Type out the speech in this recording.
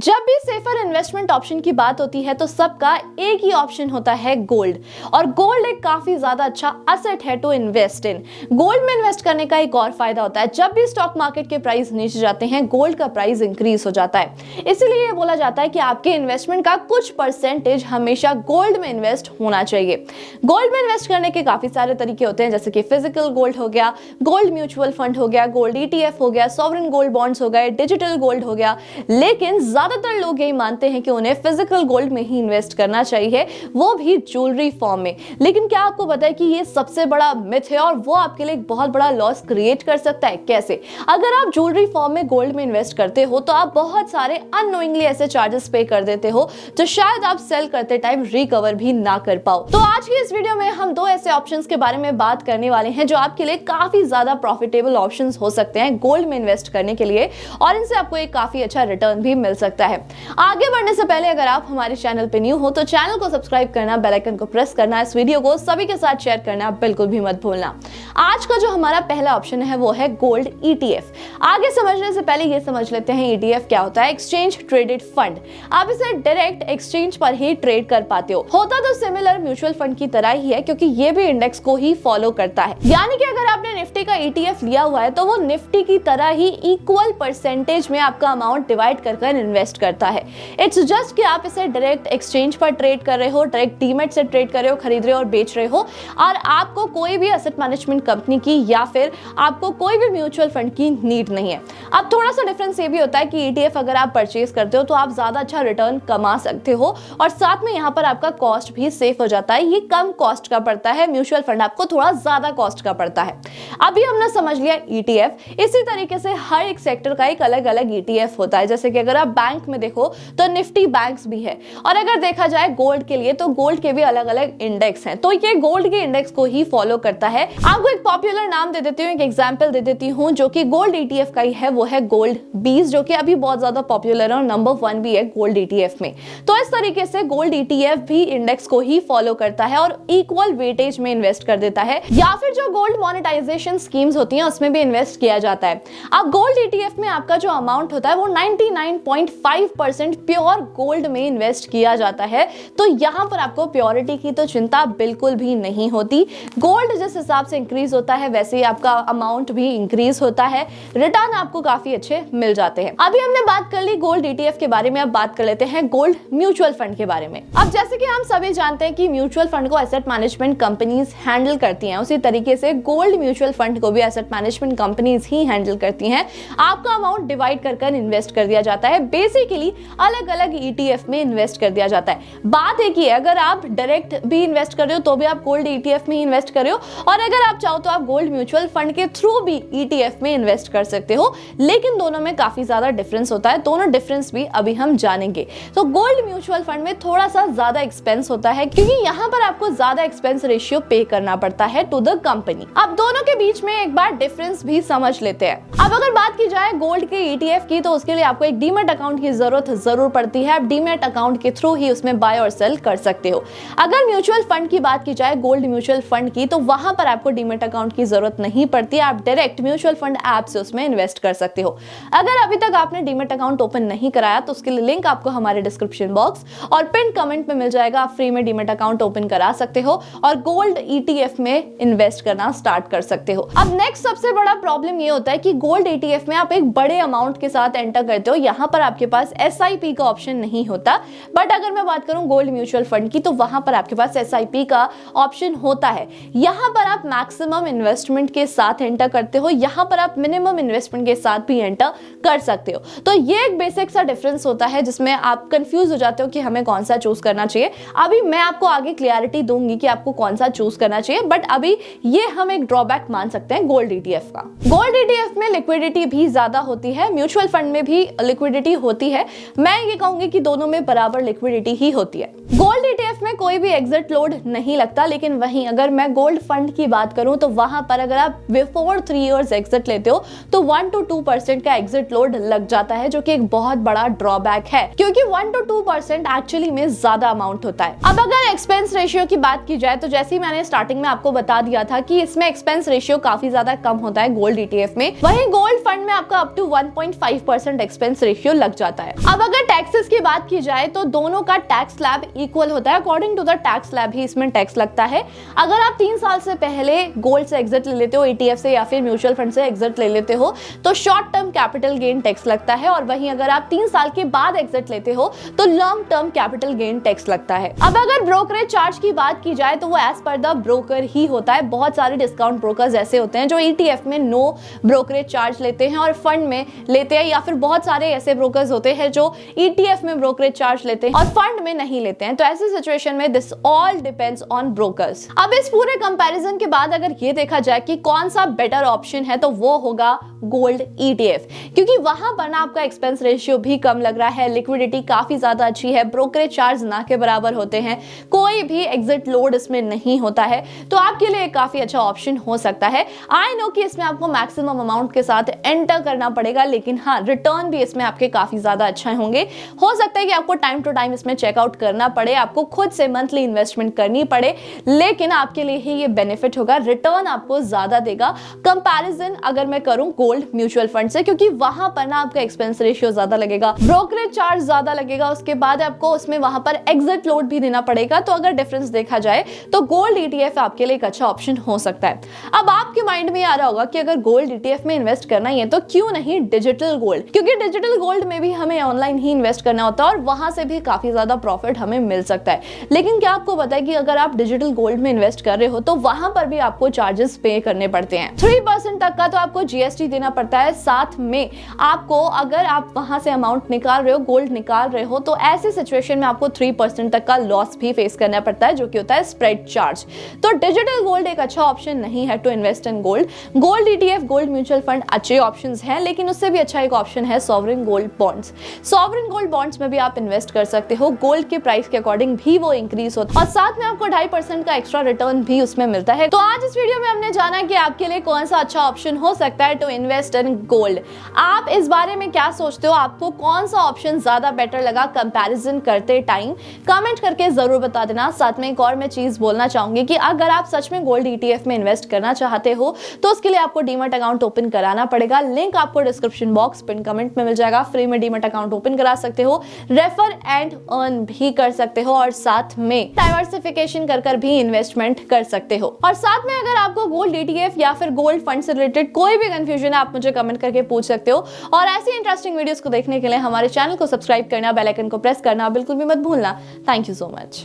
जब भी safer investment option की बात होती है तो सबका एक ही ऑप्शन होता है गोल्ड। और गोल्ड एक काफी ज्यादा अच्छा एसेट है टू इन्वेस्ट इन। गोल्ड में इन्वेस्ट करने का एक और फायदा होता है, जब भी स्टॉक मार्केट के प्राइस नीचे जाते हैं गोल्ड का प्राइस इंक्रीज हो जाता है। इसीलिए ये बोला जाता है कि आपके इन्वेस्टमेंट का कुछ परसेंटेज हमेशा गोल्ड में इन्वेस्ट होना चाहिए। गोल्ड में इन्वेस्ट करने के काफी सारे तरीके होते हैं, जैसे कि फिजिकल गोल्ड हो गया, गोल्ड म्यूचुअल फंड हो गया, गोल्ड ETF हो गया, सॉवरेन गोल्ड बॉन्ड्स हो गए, डिजिटल गोल्ड हो गया। लेकिन ज्यादातर लोग यही मानते हैं कि उन्हें फिजिकल गोल्ड में ही इन्वेस्ट करना चाहिए, वो भी ज्वेलरी फॉर्म में। लेकिन क्या आपको पता है कि ये सबसे बड़ा मिथ है और वो आपके लिए एक बहुत बड़ा लॉस क्रिएट कर सकता है? कैसे? अगर आप ज्वेलरी फॉर्म में गोल्ड में इन्वेस्ट करते हो तो आप बहुत सारे अननोइंगली ऐसे चार्जेस पे कर देते हो जो शायद आप सेल करते टाइम रिकवर भी ना कर पाओ। तो आज की इस वीडियो में हम दो ऐसे ऑप्शंस के बारे में बात करने वाले हैं जो आपके लिए काफी ज्यादा प्रॉफिटेबल ऑप्शंस हो सकते हैं गोल्ड में इन्वेस्ट करने के लिए, और इनसे आपको एक काफी अच्छा रिटर्न भी मिल सकता है। आगे बढ़ने से पहले अगर आप हमारे चैनल पे न्यू हो तो चैनल को सब्सक्राइब करना, बेल आइकन को प्रेस करना, इस वीडियो को सभी के साथ शेयर करना बिल्कुल भी मत भूलना। आज का जो हमारा पहला ऑप्शन है वो है गोल्ड ETF। आगे समझने से पहले ये समझ लेते हैं ETF क्या होता है। Exchange traded fund. आप इसे डायरेक्ट एक्सचेंज पर ही ट्रेड कर पाते हो। होता तो सिमिलर म्यूचुअल फंड की तरह ही है, क्योंकि ये भी इंडेक्स को ही फॉलो करता है। यानी कि अगर आपने निफ्टी का ETF लिया हुआ है तो वो निफ्टी की तरह ही इक्वल परसेंटेज में आपका अमाउंट डिवाइड कर इन्वेस्ट करता है। इट्स जस्ट कि आप इसे डायरेक्ट एक्सचेंज पर ट्रेड कर रहे हो, डायरेक्ट डीमैट से ट्रेड कर रहे हो, खरीद रहे हो और बेच रहे हो, और आपको कोई भी एसेट मैनेजमेंट कंपनी की या फिर आपको कोई भी म्यूचुअल फंड की नीड नहीं है। अब थोड़ा सा डिफरेंस ये भी होता है कि ETF अगर आप परचेज करते हो तो आप ज्यादा अच्छा रिटर्न कमा सकते हो, और साथ में यहाँ पर आपका कॉस्ट भी सेफ हो जाता है। ये कम कॉस्ट का पड़ता है, म्यूचुअल फंड आपको थोड़ा ज्यादा कॉस्ट का पड़ता है। अभी हमने समझ लिया ETF। इसी तरीके से हर एक सेक्टर का एक अलग अलग ETF होता है। जैसे कि अगर आप बैंक में देखो तो निफ्टी बैंक्स भी है, और अगर देखा जाए गोल्ड के लिए तो गोल्ड के भी अलग अलग इंडेक्स हैं, तो ये गोल्ड के इंडेक्स को ही फॉलो करता है। आपको एक पॉपुलर नाम दे देती हूँ, एक एग्जांपल दे देती हूँ जो कि गोल्ड ETF का ही है, वो है गोल्ड 20, जो कि अभी बहुत ज्यादा पॉपुलर है और नंबर 1 भी है गोल्ड ETF में। तो इस तरीके से गोल्ड ETF भी इंडेक्स को ही फॉलो करता है और इक्वल वेटेज में इन्वेस्ट कर देता है, या फिर जो गोल्ड मोनेटाइजेशन स्कीम्स होती हैं उसमें भी इन्वेस्ट किया जाता है। अब गोल्ड ETF में आपका जो अमाउंट होता है वो 99.5% प्योर गोल्ड में इन्वेस्ट किया जाता है। तो यहाँ पर आपको प्योरिटी की तो चिंता बिल्कुल भी नहीं होती। गोल्ड जिस हिसाब से इंक्रीज होता है वैसे ही आपका अमाउंट भी इंक्रीज होता है, रिटर्न आपको काफी अच्छे मिल जाते हैं। अभी हमने बात कर ली गोल्ड ETF के बारे में, अब बात कर लेते हैं गोल्ड म्यूचुअल फंड के बारे में। अब जैसे कि हम सभी जानते हैं कि म्यूचुअल फंड को एसेट मैनेजमेंट कंपनीज हैंडल करती हैं, उसी तरीके से गोल्ड म्यूचुअल फंड को भी एसेट मैनेजमेंट कंपनीज ही हैंडल करती हैं। आपका अमाउंट डिवाइड कर इन्वेस्ट कर दिया जाता है, बेसिकली अलग अलग ETF में इन्वेस्ट कर दिया जाता है। बात एक ही है, अगर आप डायरेक्ट भी इन्वेस्ट कर रहे हो तो भी आप गोल्ड ETF में इन्वेस्ट कर रहे हो, और अगर आप चाहो तो आप गोल्ड म्यूचुअल फंड के थ्रू भी ETF में इन्वेस्ट कर सकते हो। लेकिन दोनों में काफी ज्यादा डिफरेंस होता है, दोनों डिफरेंस भी अभी हम जानेंगे। तो गोल्ड म्यूचुअल फंड में थोड़ा सा ज्यादा एक्सपेंस होता है, क्योंकि यहाँ पर आपको ज्यादा एक्सपेंस रेशियो पे करना पड़ता है टू द कंपनी। अब दोनों के बीच में एक बार डिफरेंस भी समझ लेते हैं। अब अगर बात की जाए गोल्ड के ETF की, तो उसके लिए आपको एक डीमैट अकाउंट की जरूरत जरूर पड़ती है। आप डीमैट अकाउंट के थ्रू ही उसमें बाय और सेल कर सकते हो। अगर म्यूचुअल फंड की बात की जाए, गोल्ड म्यूचुअल फंड की, तो वहां पर आपको डीमैट अकाउंट की जरूरत नहीं पड़ती, आप डायरेक्ट म्यूचुअल फंड ऐप से उसमें इन्वेस्ट कर सकते हो। अगर अभी तक आपने डीमैट अकाउंट ओपन नहीं कराया तो उसके लिए लिंक आपको हमारे डिस्क्रिप्शन बॉक्स और पिन कमेंट में मिल जाएगा। आप फ्री में डीमैट अकाउंट ओपन करा सकते हो और गोल्ड ETF में इन्वेस्ट करना स्टार्ट कर सकते हो। अब नेक्स्ट सबसे बड़ा प्रॉब्लम ये होता है कि गोल्ड ETF में आप एक बड़े अमाउंट के साथ एंटर करते हो, यहाँ पर आपके पास SIP का ऑप्शन नहीं होता। बट अगर मैं बात करूं गोल्ड म्यूचुअल फंड की, तो वहां पर आपके पास SIP का ऑप्शन होता है। यहाँ पर आप मैक्सिमम इन्वेस्टमेंट के साथ एंटर करते हो, यहाँ पर आप मिनिमम इन्वेस्टमेंट के साथ भी एंटर कर सकते हो। तो ये एक बेसिक सा डिफरेंस होता है जिसमें आप कंफ्यूज हो जाते हो कि हमें कौन सा चूज करना चाहिए। अभी मैं आपको आगे क्लियरिटी दूंगी कि आपको कौन सा चूज करना चाहिए, बट अभी ये हम एक ड्रॉबैक मान सकते हैं गोल्ड ETF का। गोल्ड ETF में लिक्विडिटी भी ज्यादा होती है, म्यूचुअल फंड में भी लिक्विडिटी होती है। मैं ये कहूंगी कि दोनों में बराबर लिक्विडिटी ही होती है। गोल्ड ETF में कोई भी एग्जिट लोड नहीं लगता, लेकिन वहीं अगर मैं गोल्ड फंड की बात करूं तो वहां पर अगर आप बिफोर 3 इयर्स एग्जिट लेते हो तो 1 to 2% का एग्जिट लोड लग जाता है, जो कि एक बहुत बड़ा ड्रॉबैक है, क्योंकि 1 to 2% एक्चुअली में ज्यादा अमाउंट होता है। अब अगर एक्सपेंस रेशियो की बात की जाए तो जैसे ही मैंने स्टार्टिंग में आपको बता दिया था कि इसमें एक्सपेंस रेशियो काफी ज्यादा कम होता है गोल्ड ETF में, वहीं गोल्ड फंड में आपका अप टू 1.5% एक्सपेंस रेशियो लग जाता जाता है। अब अगर टैक्सेस की बात की जाए तो दोनों का टैक्स स्लैब इक्वल होता है। According to the tax slab ही इसमें टैक्स लगता है। अगर आप 3 साल से पहले गोल्ड से एग्जिट ले लेते हो, ETF से या फिर म्यूचुअल फंड से एग्जिट ले लेते हो, तो short term capital gain tax लगता है। और वहीं अगर आप 3 साल के बाद एग्जिट लेते हो तो long term capital gain tax लगता है। अब अगर ब्रोकरेज चार्ज की बात की जाए तो वो एज पर द ब्रोकर ही होता है। बहुत सारे डिस्काउंट ब्रोकर्स ऐसे होते हैं जो ETF में नो ब्रोकरेज चार्ज लेते हैं और फंड में लेते हैं, या फिर बहुत सारे ऐसे ब्रोकर्स होते हैं जो ETF में ब्रोकरेज चार्ज लेते हैं और फंड में नहीं लेते हैं। तो ऐसी सिचुएशन में this all depends on brokers. अब इस पूरे कंपैरिजन के बाद अगर ये देखा जाए कि कौन सा बेटर ऑप्शन है तो वो होगा गोल्ड ETF, क्योंकि वहां पर ना आपका एक्सपेंस रेशियो भी कम लग रहा है, लिक्विडिटी काफी ज्यादा अच्छी है, ब्रोकरेज चार्ज ना के बराबर होते हैं, कोई भी एग्जिट लोड इसमें नहीं होता है। तो आपके लिए काफी अच्छा ऑप्शन हो सकता है। आई नो कि इसमें आपको मैक्सिमम अमाउंट के साथ एंटर करना पड़ेगा, लेकिन हाँ, रिटर्न भी इसमें आपके काफी ज्यादा अच्छा होंगे। हो सकता है कि आपको टाइम टू टाइम इसमें चेकआउट करना पड़े, आपको खुद से मंथली इन्वेस्टमेंट करनी पड़े, लेकिन आपके लिए ही ये बेनिफिट होगा, रिटर्न आपको ज्यादा देगा कंपैरिजन अगर मैं करूं गोल्ड म्यूचुअल फंड से, क्योंकि वहां पर ना आपका एक्सपेंस रेशियो ज्यादा लगेगा, ब्रोकरेज चार्ज ज्यादा लगेगा, उसके बाद आपको उसमें वहां पर एग्जिट लोड भी देना पड़ेगा। तो अगर डिफरेंस देखा जाए तो गोल्ड ETF आपके लिए एक अच्छा ऑप्शन हो सकता है। अब आपके माइंड में आ रहा होगा कि अगर गोल्ड ETF में इन्वेस्ट करना ही है तो क्यों नहीं डिजिटल गोल्ड, क्योंकि डिजिटल गोल्ड में भी हमें ऑनलाइन ही इन्वेस्ट करना होता है और वहां से भी काफी ज्यादा प्रॉफिट हमें मिल सकता है। लेकिन क्या आपको पता है कि अगर आप डिजिटल गोल्ड में इन्वेस्ट कर रहे हो तो वहां पर भी आपको चार्जेस पे करने पड़ते हैं। 3% तक का तो आपको GST देना पड़ता है। साथ में आपको, अगर आप वहां से अमाउंट निकाल रहे हो, गोल्ड निकाल रहे हो, तो ऐसी सिचुएशन में आपको 3% तक का लॉस भी फेस करना पड़ता है, जो कि होता है स्प्रेड चार्ज। तो डिजिटल गोल्ड एक अच्छा ऑप्शन नहीं है to invest in gold. Gold ETF, gold mutual fund अच्छे ऑप्शंस हैं, लेकिन उससे भी अच्छा एक ऑप्शन है sovereign gold bonds. Sovereign gold bonds में भी आप इन्वेस्ट कर सकते हो, गोल्ड के प्राइस के अकॉर्डिंग भी वो इंक्रीज होता है और साथ में आपको 2.5% का एक्स्ट्रा रिटर्न भी उसमें मिलता है। तो आज इस वीडियो में हमने जाना कि आपके लिए कौन सा अच्छा ऑप्शन हो सकता है टू इन्वेस्ट इन गोल्ड। आप इस बारे में क्या सोचते हो? आपको कौन सा ऑप्शन ज्यादा बेटर लगा कंपैरिजन करते टाइम? कमेंट करके जरूर बता देना। साथ में एक और मैं चीज बोलना चाहूंगी कि अगर आप सच में गोल्ड ETF में इन्वेस्ट करना चाहते हो तो उसके लिए आपको डीमैट अकाउंट ओपन कराना पड़ेगा। लिंक आपको डिस्क्रिप्शन बॉक्स पिन कमेंट में मिल जाएगा। फ्री में डीमैट अकाउंट ओपन करा सकते हो, रेफर एंड अर्न भी कर सकते हो और साथ में डाइवर्सिफिकेशन कर भी इन्वेस्टमेंट कर सकते हो। और साथ में अगर आपको गोल्ड ETF या फिर गोल्ड फंड से रिलेटेड कोई भी कंफ्यूजन है, आप मुझे कमेंट करके पूछ सकते हो। और ऐसी इंटरेस्टिंग वीडियोस को देखने के लिए हमारे चैनल को सब्सक्राइब करना, बेल आइकन को प्रेस करना बिल्कुल भी मत भूलना। Thank you so much.